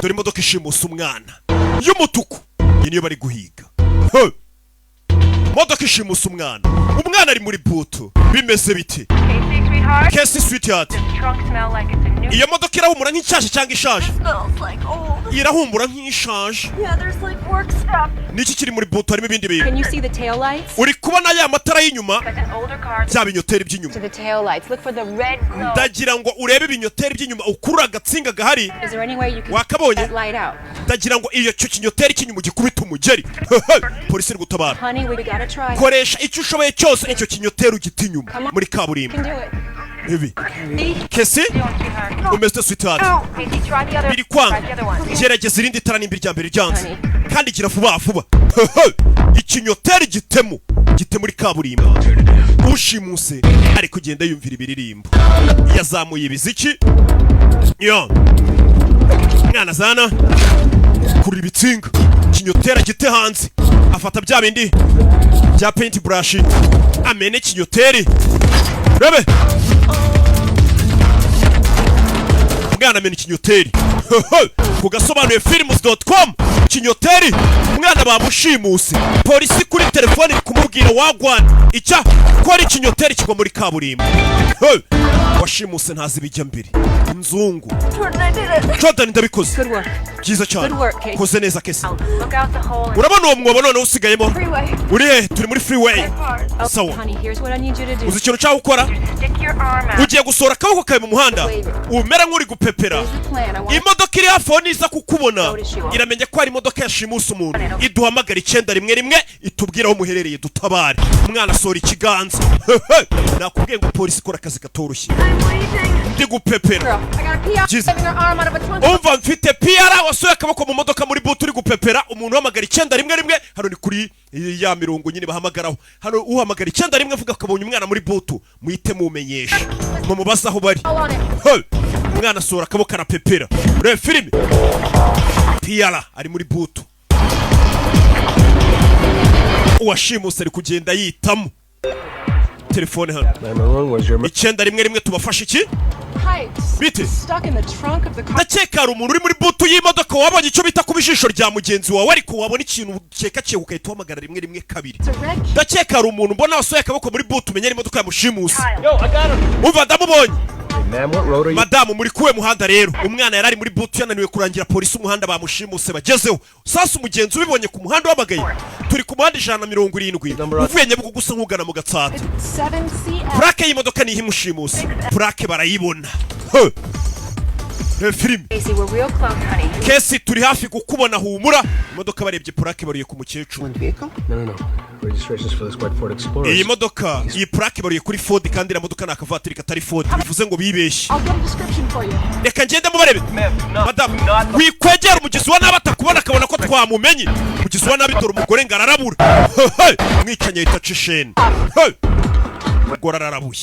dore imodoka ishimusa umwana y'umutuku. Iyi niyo bari guhiga. Modoka ishimusa umwana ari muri butu. Bimeze bite? Casey sweetheart. Iyo modoka irahumura nk'ishaje cyangwa ishaje? Irahumura nk'ishaje. Niki kiri muri butu? Harimo ibindi bintu. Uri kubona ya matara y'inyuma? Bya binyoteri by'inyuma. Ndagira ngo urebe ibinyoteri by'inyuma ukurura agatsinga gahari. Wakabonye? Ndagira ngo iyo cyo kinyoteri cy'inyuma gikubita umugeri. Polisi iri gutabara. Koresha icyo ushoboye cyose icyo kinyoteri ugita inyuma muri kaburimbo. Ibi Kesi umeze sweetheart. Biri kwanga. Gerageza irindi tara nimbi rya mbere ryanze. Kandi gira vuba vuba. Ikinyoteri gite muri kaburimbo. Ushimuse ari kugenda yumvira ibiririmbo. Yazamuye ibiziki. Yo. Mwana zana. Kuri ibitsinga. Kinyotera gite hanze. Afata bya bindi bya paint brush. Amene kinyoteri. Rebe. Mwana amene kinyoteri. Ku Gasobanuye films.com. Kinyoteri umwana bamushimuse. Polisi kuri telefone kumubwira wagwana icya kora ikinyoteri kigwa muri kaburimbo. Washimuse ntazi bijya mbere. Nzungu Jordan ndabikoze. Byiza cyane. Koze neza Kesi. Urabona uwo mwobo none usigayemo? Uri he? Turi muri freeway. Sawa. Uzi ikintu cyaho ukora? Ugiye gusora akaboko kawe mu muhanda. Umera nk'uri gupepera. Imodoka iri hafi niza kukubona. Iramenye ko ari imodoka yashimusa umuntu. Iduhamagara 911 itubwira aho muherereye dutabare. Umwana asora ikiganza. Nakubwiye ngo polisi ikora akazi katoroshye. Ndi gupepera. Umva mfite PR wasoye akaboko mu modoka muri butu uri gupepera. Umuntu uhamagara 911 hano ni kuri ya mirongo nyine bahamagaraho. Hano uhamagara 911 avuga akabonye umwana muri butu muhite mumenyesha. Mu mubaza aho bari. Umwana asora akaboko arapepera. Re filime. PR ari muri butu. Uwashimuse ari kugenda yitamo. Telefone hano. 911 tubafasha iki? Bite? Ndakeka ari umuntu uri muri butu y'imodoka wabonye icyo bita kubijisho rya mugenzi wawe ariko wabona ikintu ukeka cye ukahita uhamagara 112. Ndakeka ari umuntu mbona wasoye akaboko muri butu menyera imodoka yamushimuse. Umva ndamubonye. Madamu muri kuwe muhanda rero. Umwana yarari muri butu yananiwe kurangira polisi umuhanda bamushimuse bagezeho. Sasa umugenzi ubibonye ku muhanda wabagaye. Turi ku muhanda 170. Uvuye Nyabugogo gusa nkugana mu Gatsata. Plaque y'imodoka ni ihimushimuse. Plaque barayibona. Film. Kesi turi hafi kukubona humura. Imodoka barebye plaque baruye ku mukecuru. No. Registrations for this white Ford Explorer. Iyi modoka, iyi plaque baruye kuri Ford kandi ira modoka nakavatiri katari Ford. Bivuze ngo bibeshye. Reka ngende mu barebe. Madam, wikwegera umugizi wa nabi atakubona akabona ko twamumenye. Umugizi wa nabi dore umugore ngararabura. Mwicanye itacishene. Umugore ararabuye.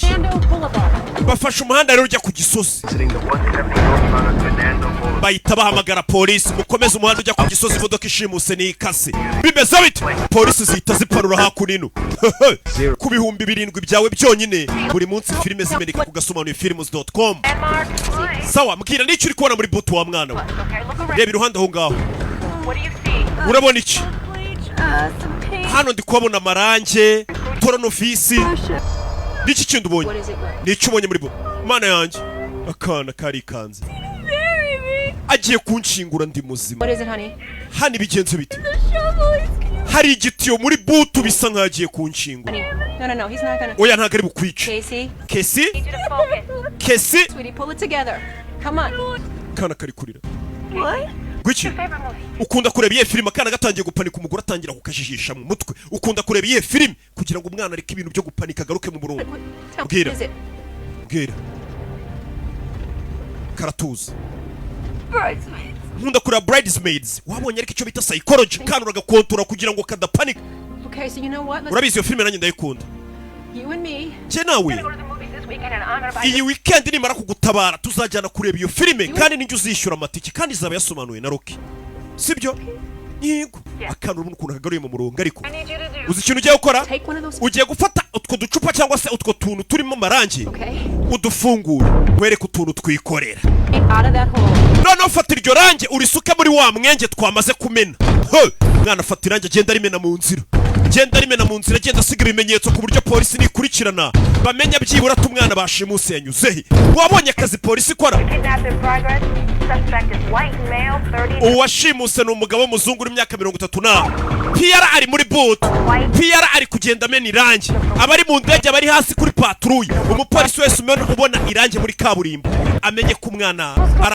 Bafashe umuhanda rero ujya ku Gisozi. Bahita bahamagara polisi. Mukomeze umuhanda ujya ku Gisozi imodoka ishimuse ni ikase. Bimeze bite? Polisi zihita ziparura hakunino. Ku bihumbi 7 byawe byonyine buri munsi filime zimenyeka ku Gasobanuye films.com. Sawa mbwira n'icyo uri kubona muri butu wa mwana we. Reba iruhande aho ngaho. Urabona iki? Hano ndi kubona amarange, toronofisi. Niki kintu ubonye? Niki ubonye muri butu? Mana yanjye. Akana kari kanze. Agiye kunshingura ndi muzima. Hani bigenze bite? Hari igitiyo muri butu bisa nkagiye kunshingura. No, he's not gonna. Oya ntagari bukwica. Kesi? Sweetie, pull it together. Come on. Kana kari kurira. What? Gwiki? Ukunda kureba iye filime kana gatangiye gupanika umugore atangira kukajijisha mu mutwe. Ukunda kureba iye filime kugira ngo umwana areke ibintu byo gupanika garuke mu murongo. Bwira. Karatuza. Bridesmaids. Nkunda kureba Bridesmaids. Wabonye ariko icyo bita psychology kandi uragakontora kugira ngo kadapanika. Okay, so you know what? Urabizi iyo filime nanjye ndayikunda. You and me. Je nawe. Iyi weekend nimara kugutabara tuzajyana kureba iyo filime kandi ninjye uzishyura amatike kandi izaba yasobanuye na Rocky. Sibyo? Yego. Akantu umuntu kuntu kagaruye mu murongo ariko. Uzi ikintu ugiye gukora? Ugiye gufata utwo ducupa cyangwa se utwo tuntu turimo marangi. udufungure nkwereke utuntu twikorera. Out of that hole. Noneho fata iryo range urisuke muri wa mwenge twamaze kumena. Mwana fata irange agenda rimena mu nzira. Agenda asiga ibimenyetso ku buryo polisi nikurikirana bamenya byibura tumwana bashimuse yanyuzehe. Wabonye akazi polisi ikora? Uwashimuse ni umugabo w'umuzungu w'imyaka 30. Pierre ari muri boot. Pierre ari kugenda amena irange. Abari mu ndege abari hasi kuri patrouille. Umupolisi wese ubona irange muri kaburimbo amenye ko umwana